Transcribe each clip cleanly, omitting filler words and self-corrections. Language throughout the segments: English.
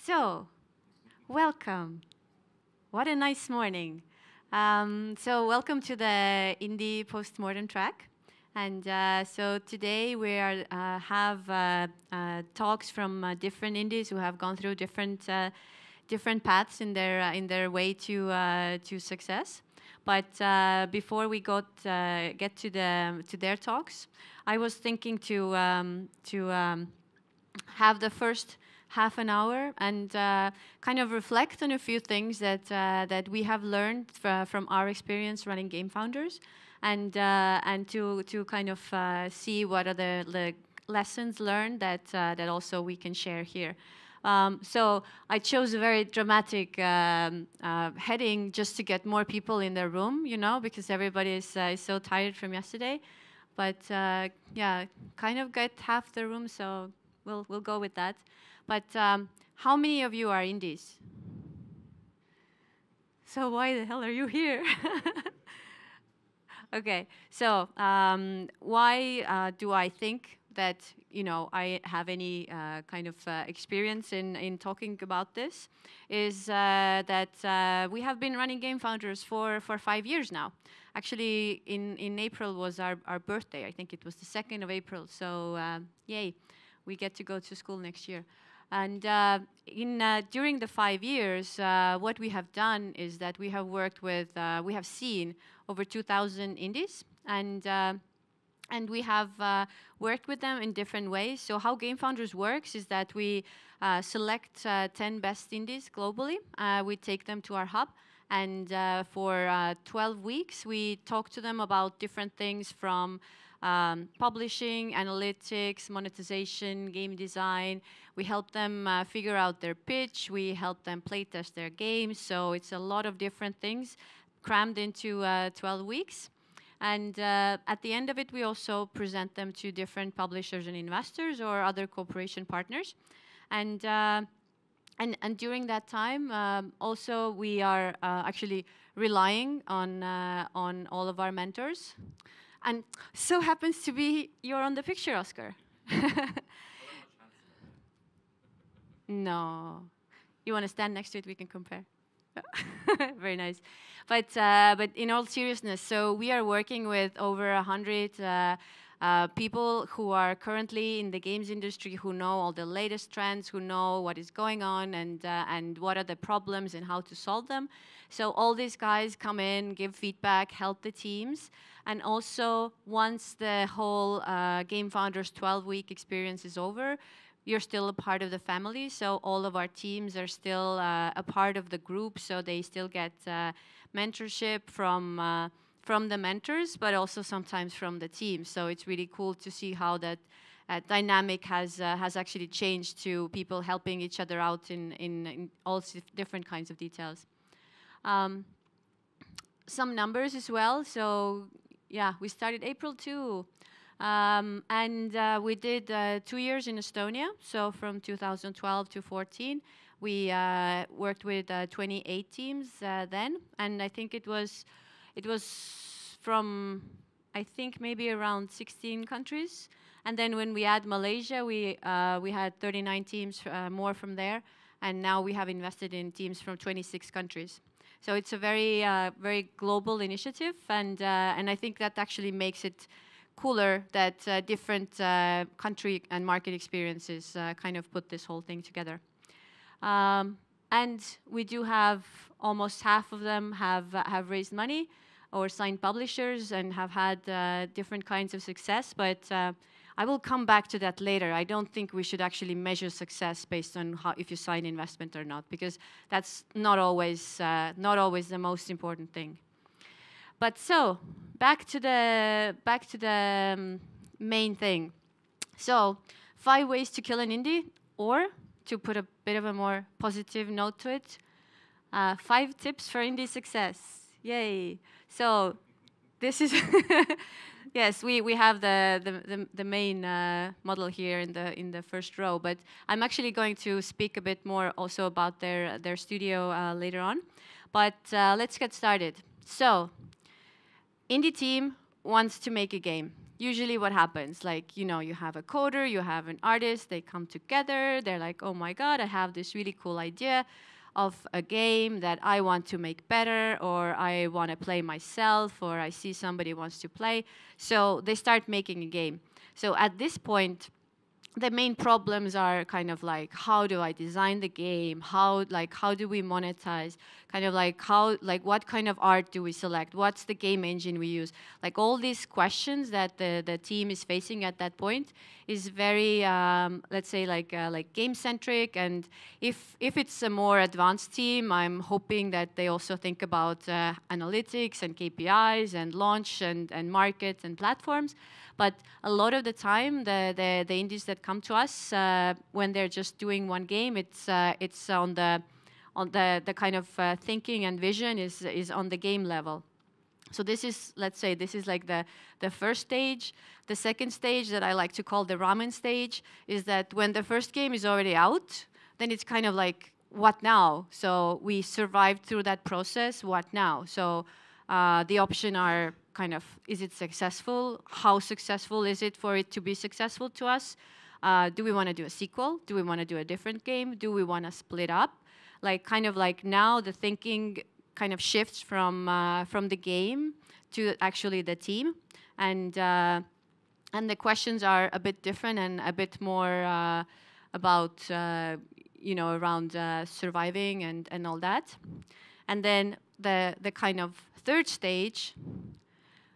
So, welcome. What a nice morning. Welcome to the Indie Postmortem track. And so today we have talks from different indies who have gone through different paths in their way to success. But before we get to their talks, I was thinking to have the first half an hour and kind of reflect on a few things that we have learned from our experience running GameFounders, and to kind of see what are the lessons learned that also we can share here. So I chose a very dramatic heading just to get more people in the room, because everybody is so tired from yesterday. But yeah, kind of get half the room, so we'll go with that. But how many of you are indies? So why the hell are you here? Okay, so why do I think that I have any kind of experience in talking about this? Is that we have been running GameFounders for 5 years now. Actually, in April was our birthday. I think it was the 2nd of April. So yay, we get to go to school next year. And during the 5 years, what we have done is that we have worked with, we have seen over 2,000 indies, and we have worked with them in different ways. So how GameFounders works is that we select 10 best indies globally. We take them to our hub, and for 12 weeks, we talk to them about different things from publishing, analytics, monetization, game design. We help them figure out their pitch. We help them playtest their games. So it's a lot of different things crammed into 12 weeks. And at the end of it, we also present them to different publishers and investors or other cooperation partners. And during that time, also we are actually relying on all of our mentors. And so happens to be you're on the picture, Oscar. No. You want to stand next to it? We can compare. Very nice. But in all seriousness, so we are working with over 100 people who are currently in the games industry, who know all the latest trends, who know what is going on and what are the problems and how to solve them. So all these guys come in, give feedback, help the teams. And also, once the whole GameFounders 12-week experience is over, you're still a part of the family. So all of our teams are still a part of the group. So they still get mentorship from the mentors, but also sometimes from the team. So it's really cool to see how that dynamic has actually changed to people helping each other out in all different kinds of details. Some numbers as well. So yeah, we started April 2. And we did 2 years in Estonia. So from 2012 to 14, we worked with 28 teams then. And I think it was from, I think, maybe around 16 countries. And then when we add Malaysia, we had 39 teams more from there. And now we have invested in teams from 26 countries. So it's a very global initiative. And I think that actually makes it cooler that different country and market experiences kind of put this whole thing together. And we do have almost half of them have raised money or signed publishers and have had different kinds of success. But I will come back to that later. I don't think we should actually measure success based on if you sign investment or not, because that's not always the most important thing. But so back to the main thing. So 5 ways to kill an indie, or to put a bit of a more positive note to it, 5 tips for indie success. Yay! So this is yes, we have the main model here in the first row. But I'm actually going to speak a bit more also about their studio later on. But let's get started. So indie team wants to make a game. usually what happens, like, you know, you have a coder, you have an artist, they come together, they're like, oh my God, I have this really cool idea of a game that I want to make better, or I want to play myself, or I see somebody wants to play. So they start making a game. So at this point, the main problems are kind of like, how do I design the game? How do we monetize? Kind of like what kind of art do we select? What's the game engine we use? Like all these questions that the team is facing at that point is very, let's say like game centric. And if it's a more advanced team, I'm hoping that they also think about analytics and KPIs and launch and market and platforms. But a lot of the time, the indies that come to us when they're just doing one game, it's on the kind of thinking and vision is on the game level. So this is, let's say, this is like the first stage. The second stage that I like to call the ramen stage is that when the first game is already out, then it's kind of like, what now? So we survived through that process, what now? So the option are kind of, is it successful? How successful is it for it to be successful to us? Do we want to do a sequel? Do we want to do a different game? Do we want to split up? Like kind of like now the thinking kind of shifts from the game to actually the team, and the questions are a bit different and a bit more about you know, around surviving and all that. And then the kind of third stage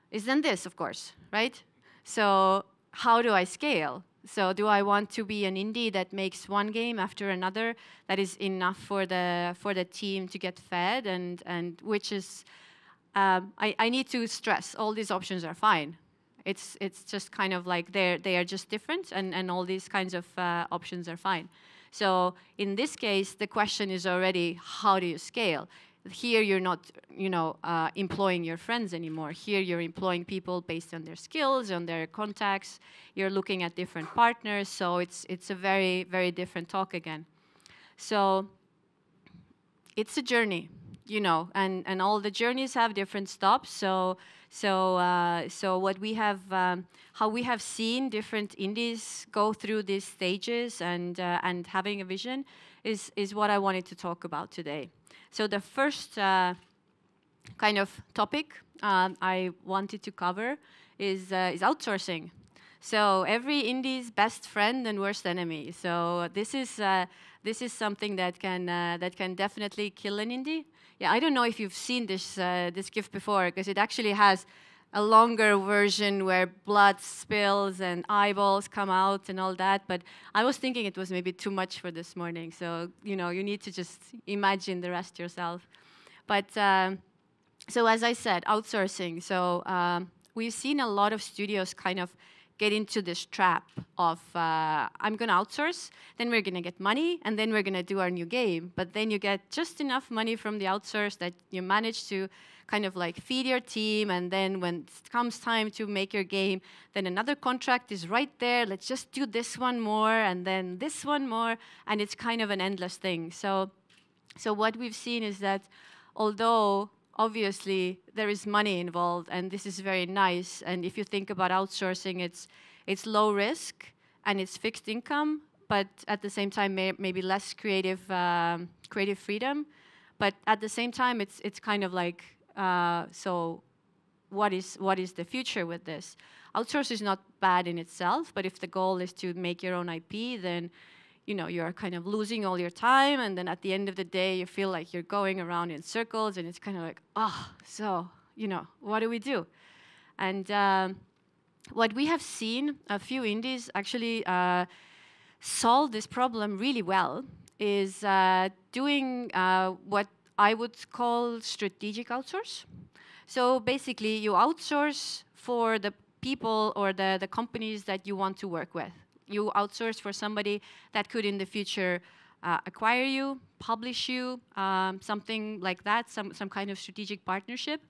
is then this, of course, right? So how do I scale? So do I want to be an indie that makes one game after another that is enough for the team to get fed, and which is I need to stress all these options are fine. It's just kind of like they are just different, and all these kinds of options are fine. So in this case, the question is already, how do you scale? Here you're not, you know, employing your friends anymore. Here you're employing people based on their skills, on their contacts. You're looking at different partners. So it's a very, very different talk again. So it's a journey, you know, and all the journeys have different stops. So what we have, how we have seen different indies go through these stages and having a vision is what I wanted to talk about today. So the first kind of topic I wanted to cover is outsourcing. So every indie's best friend and worst enemy. So this is something that can definitely kill an indie. Yeah, I don't know if you've seen this GIF before, because it actually has a longer version where blood spills and eyeballs come out and all that. But I was thinking it was maybe too much for this morning. So, you know, you need to just imagine the rest yourself. But so as I said, outsourcing. So we've seen a lot of studios kind of get into this trap of I'm going to outsource, then we're going to get money, and then we're going to do our new game. But then you get just enough money from the outsource that you manage to kind of like feed your team, and then when it comes time to make your game, then another contract is right there. Let's just do this one more, and then this one more, and it's kind of an endless thing. So what we've seen is that although obviously there is money involved, and this is very nice, and if you think about outsourcing, it's low risk and it's fixed income, but at the same time maybe less creative freedom, but at the same time it's kind of like so what is the future with this? Outsource is not bad in itself, but if the goal is to make your own IP, then you know, you're kind of losing all your time, and then at the end of the day, you feel like you're going around in circles, and it's kind of like, oh, so, you know, what do we do? And what we have seen, a few indies actually solve this problem really well, is doing what I would call strategic outsource. So basically, you outsource for the people or the companies that you want to work with. You outsource for somebody that could in the future acquire you, publish you, something like that, some kind of strategic partnership,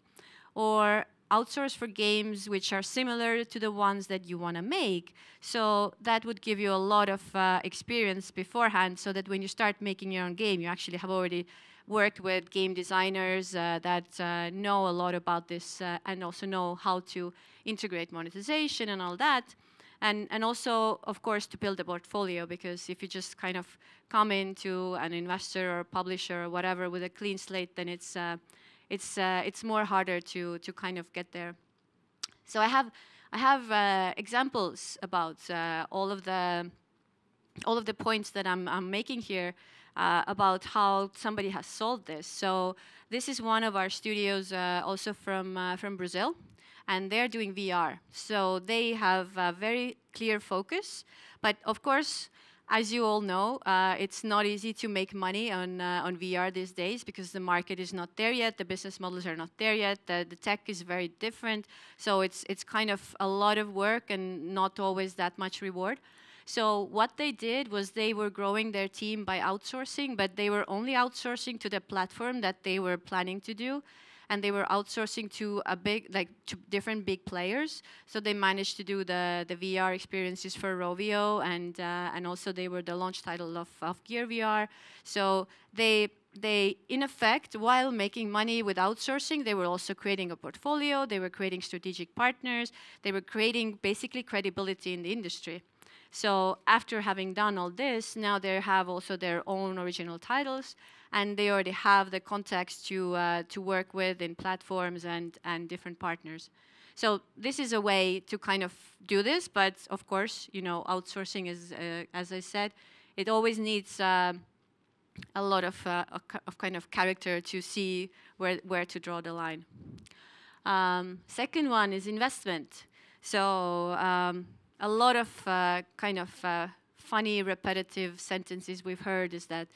or outsource for games which are similar to the ones that you want to make. So that would give you a lot of experience beforehand, so that when you start making your own game, you actually have already worked with game designers that know a lot about this and also know how to integrate monetization and all that. And also, of course, to build a portfolio, because if you just kind of come into an investor or publisher or whatever with a clean slate, then it's more harder to kind of get there. So I have examples about all of the points that I'm making here about how somebody has solved this. So this is one of our studios, also from Brazil. And they're doing VR. So they have a very clear focus. But of course, as you all know, it's not easy to make money on VR these days because the market is not there yet, the business models are not there yet, the tech is very different. So it's kind of a lot of work and not always that much reward. So what they did was they were growing their team by outsourcing, but they were only outsourcing to the platform that they were planning to do. And they were outsourcing to to different big players. So they managed to do the VR experiences for Rovio, and also they were the launch title of Gear VR. So they in effect, while making money with outsourcing, they were also creating a portfolio. They were creating strategic partners. They were creating basically credibility in the industry. So after having done all this, now they have also their own original titles, and they already have the contacts to work with in platforms and different partners. So this is a way to kind of do this, but of course, you know, outsourcing is, as I said, it always needs a lot of kind of character to see where to draw the line. Second one is investment. So a lot of kind of funny, repetitive sentences we've heard is that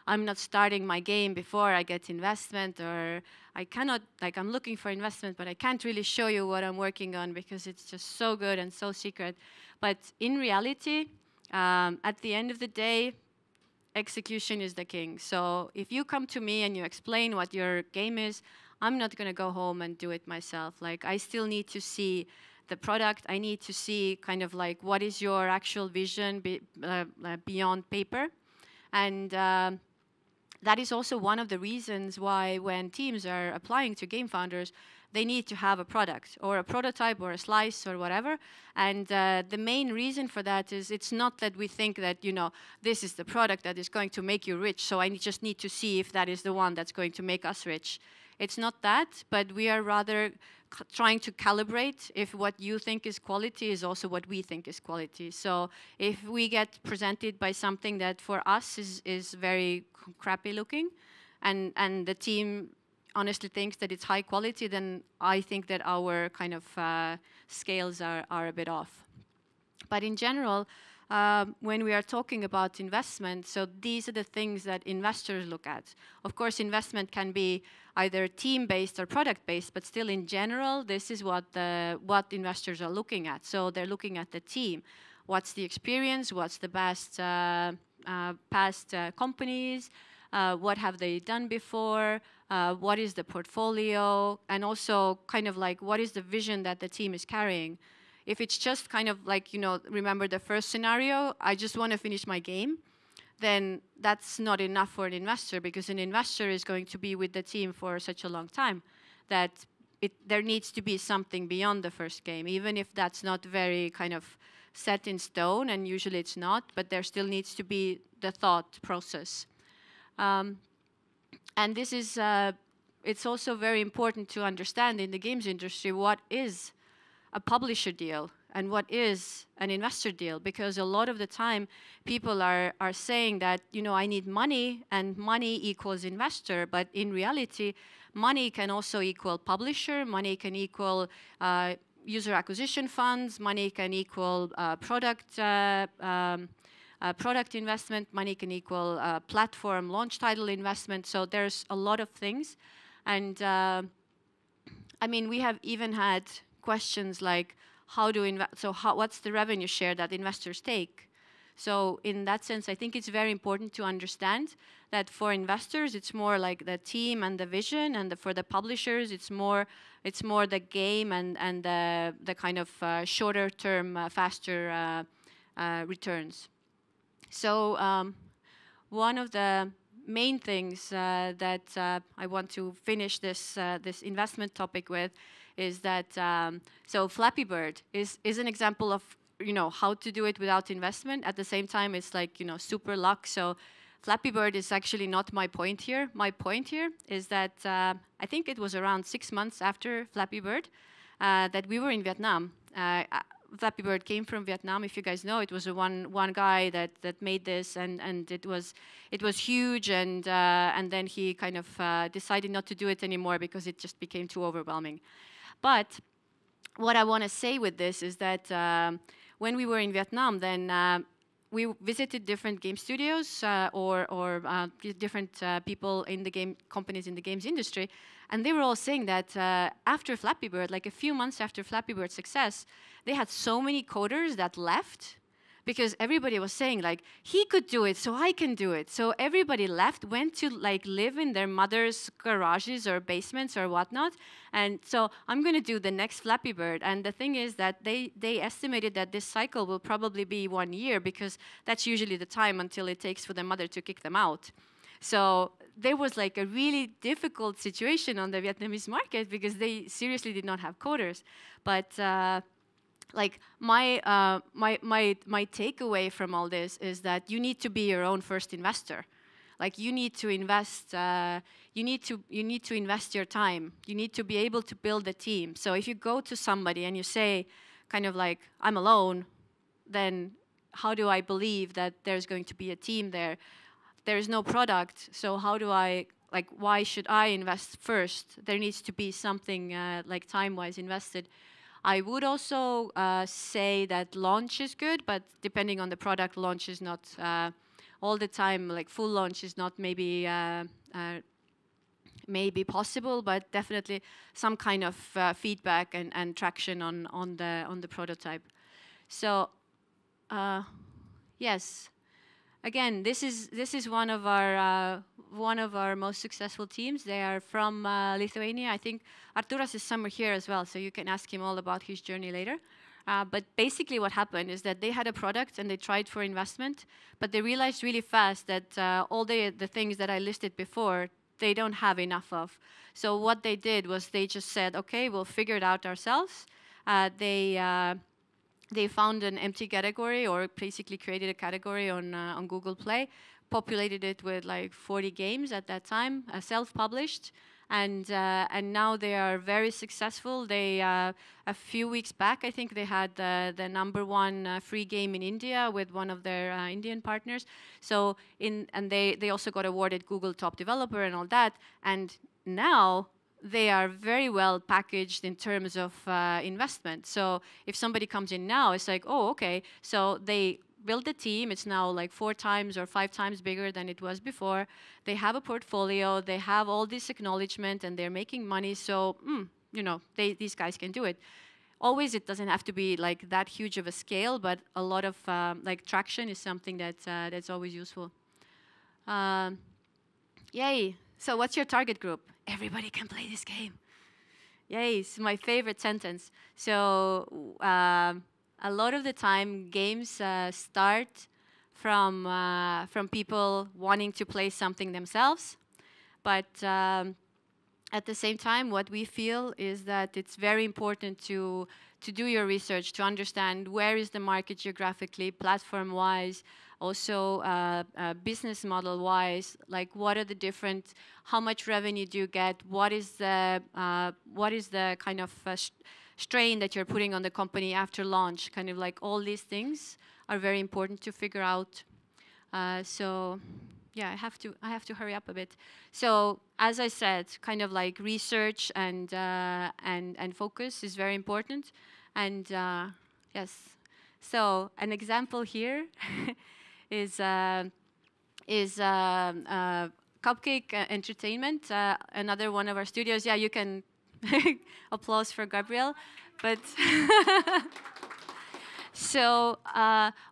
I'm not starting my game before I get investment, or I cannot, like, I'm looking for investment, but I can't really show you what I'm working on because it's just so good and so secret. But in reality, at the end of the day, execution is the king. So if you come to me and you explain what your game is, I'm not going to go home and do it myself. Like, I still need to see the product. I need to see kind of like what is your actual vision beyond paper. And that is also one of the reasons why when teams are applying to GameFounders, they need to have a product or a prototype or a slice or whatever. And the main reason for that is it's not that we think that, you know, this is the product that is going to make you rich, so I just need to see if that is the one that's going to make us rich. It's not that, but we are rather trying to calibrate if what you think is quality is also what we think is quality. So if we get presented by something that for us is very crappy looking, and the team honestly thinks that it's high quality, then I think that our kind of scales are a bit off. But in general, when we are talking about investment, so these are the things that investors look at. Of course, investment can be either team-based or product-based, but still in general, this is what investors are looking at. So they're looking at the team. What's the experience? What's the best past companies? What have they done before? What is the portfolio? And also kind of like, what is the vision that the team is carrying? If it's just kind of like, you know, remember the first scenario, I just want to finish my game, then that's not enough for an investor, because an investor is going to be with the team for such a long time that there needs to be something beyond the first game, even if that's not very kind of set in stone, and usually it's not, but there still needs to be the thought process. And this is, it's also very important to understand in the games industry what is a publisher deal and what is an investor deal, because a lot of the time people are saying that, you know, I need money and money equals investor, but in reality, money can also equal publisher, money can equal user acquisition funds, money can equal product investment, money can equal platform launch title investment. So there's a lot of things. And I mean, we have even had questions like, what's the revenue share that investors take? So in that sense, I think it's very important to understand that for investors, it's more like the team and the vision, and for the publishers, it's more the game and the kind of shorter term, faster returns. So one of the main things that I want to finish this this investment topic with is that so Flappy Bird is an example of how to do it without investment. At the same time, it's like super luck. So Flappy Bird is actually not my point here. My point here is that I think it was around 6 months after Flappy Bird that we were in Vietnam. Flappy Bird came from Vietnam. If you guys know, it was one guy that made this, and it was huge, and then he kind of decided not to do it anymore because it just became too overwhelming. But what I want to say with this is that when we were in Vietnam, then we visited different game studios or different people in the game companies in the games industry, and they were all saying that after Flappy Bird, like a few months after Flappy Bird's success, they had so many coders that left because everybody was saying like, he could do it, so I can do it. So everybody left, went to like live in their mother's garages or basements or whatnot. And so I'm going to do the next Flappy Bird. And the thing is that they estimated that this cycle will probably be 1 year because that's usually the time until it takes for the mother to kick them out. So there was like a really difficult situation on the Vietnamese market because they seriously did not have coders. But like my takeaway from all this is that you need to be your own first investor. Like you need to invest. You need to invest your time. You need to be able to build a team. So if you go to somebody and you say, kind of like, I'm alone, then how do I believe that there's going to be a team there? There is no product. So how do I like? Why should I invest first? There needs to be something like time-wise invested. I would also say that launch is good, but depending on the product, launch is not all the time. Like full launch is not maybe possible, but definitely some kind of feedback and traction on the prototype. So yes, again, this is one of our most successful teams. They are from Lithuania. I think Arturas is somewhere here as well, so you can ask him all about his journey later. But basically what happened is that they had a product and they tried for investment, but they realized really fast that all the things that I listed before, they don't have enough of. So what they did was they just said, okay, we'll figure it out ourselves. They found an empty category, or basically created a category on Google Play, populated it with like 40 games at that time, self-published, and now they are very successful. They a few weeks back, I think they had the #1 free game in India with one of their Indian partners. So and they also got awarded Google Top Developer and all that. And now they are very well packaged in terms of investment. So if somebody comes in now, it's like, oh, okay. So they build a team. It's now like 4 times or 5 times bigger than it was before. They have a portfolio. They have all this acknowledgement, and they're making money. So, these guys can do it. Always, it doesn't have to be like that huge of a scale, but a lot of like traction is something that's always useful. Yay! So, what's your target group? Everybody can play this game. Yay! It's my favorite sentence. So, a lot of the time, games start from people wanting to play something themselves, but at the same time, what we feel is that it's very important to do your research, to understand where is the market geographically, platform-wise, also business model-wise, like what are the different, how much revenue do you get, what is the kind of strain that you're putting on the company after launch, kind of like all these things are very important to figure out. So yeah, I have to hurry up a bit. So as I said, kind of like research and focus is very important. And yes, so an example here is Cupcake Entertainment, another one of our studios. Yeah, you can applause for Gabriel, but so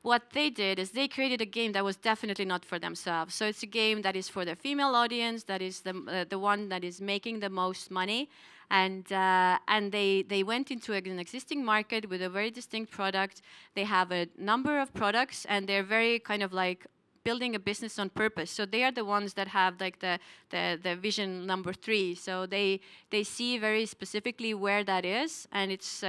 what they did is they created a game that was definitely not for themselves. So it's a game that is for the female audience, that is the one that is making the most money, and they went into an existing market with a very distinct product. They have a number of products, and they're very kind of like building a business on purpose. So they are the ones that have like the vision number 3. So they see very specifically where that is, and it's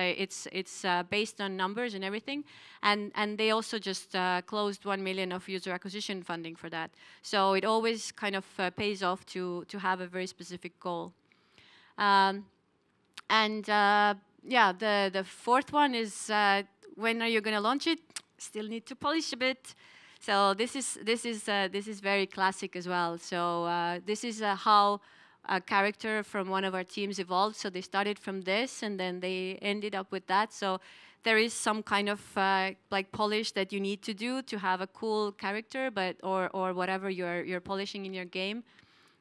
based on numbers and everything. And they also just closed 1 million of user acquisition funding for that. So it always kind of pays off to have a very specific goal. Yeah, the fourth one is when are you going to launch it? Still need to polish a bit. So this is very classic as well. So this is how a character from one of our teams evolved. So they started from this, and then they ended up with that. So there is some kind of like polish that you need to do to have a cool character, but or whatever you're polishing in your game.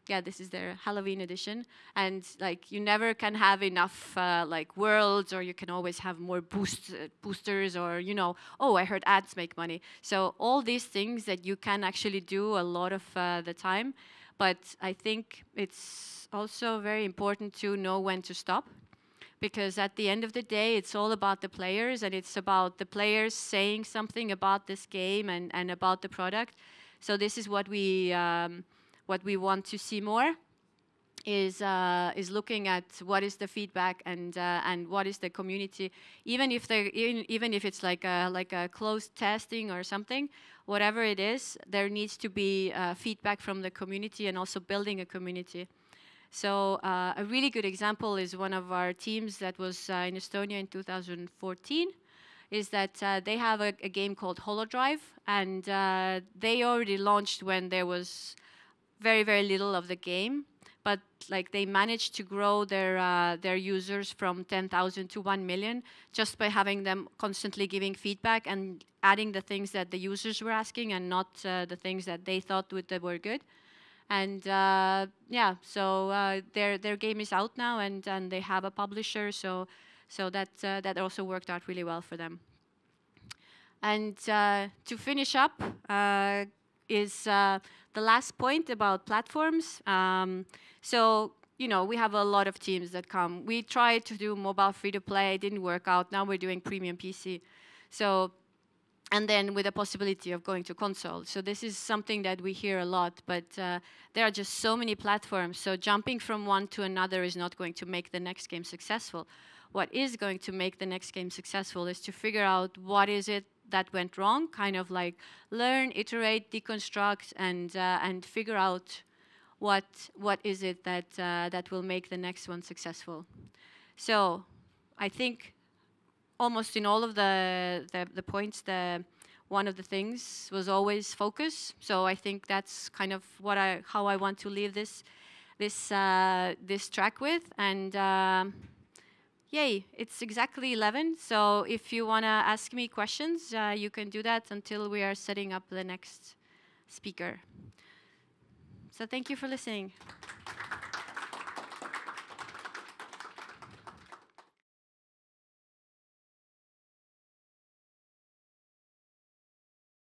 Yeah, this is their Halloween edition, and like you never can have enough like worlds, or you can always have more boosters, or you know, oh, I heard ads make money. So all these things that you can actually do a lot of the time, but I think it's also very important to know when to stop, because at the end of the day, it's all about the players, and it's about the players saying something about this game and about the product. So this is what we want to see more, is looking at what is the feedback and what is the community, even if it's like a closed testing or something, whatever it is, there needs to be feedback from the community and also building a community. So a really good example is one of our teams that was in Estonia in 2014. Is that they have a game called HoloDrive, and they already launched when there was very, very little of the game, but like they managed to grow their users from 10,000 to 1 million just by having them constantly giving feedback and adding the things that the users were asking and not the things that they thought that were good. And yeah, so their game is out now, and they have a publisher, so that also worked out really well for them. And to finish up is the last point about platforms. So, you know, we have a lot of teams that come. We tried to do mobile free-to-play, it didn't work out. Now we're doing premium PC. So, and then with the possibility of going to console. So this is something that we hear a lot, but there are just so many platforms. So jumping from one to another is not going to make the next game successful. What is going to make the next game successful is to figure out what is it that went wrong, kind of like learn, iterate, deconstruct, and figure out what is it that that will make the next one successful. So I think almost in all of the points, one of the things was always focus. So I think that's kind of how I want to leave this track with. And yay, it's exactly 11. So if you want to ask me questions, you can do that until we are setting up the next speaker. So thank you for listening.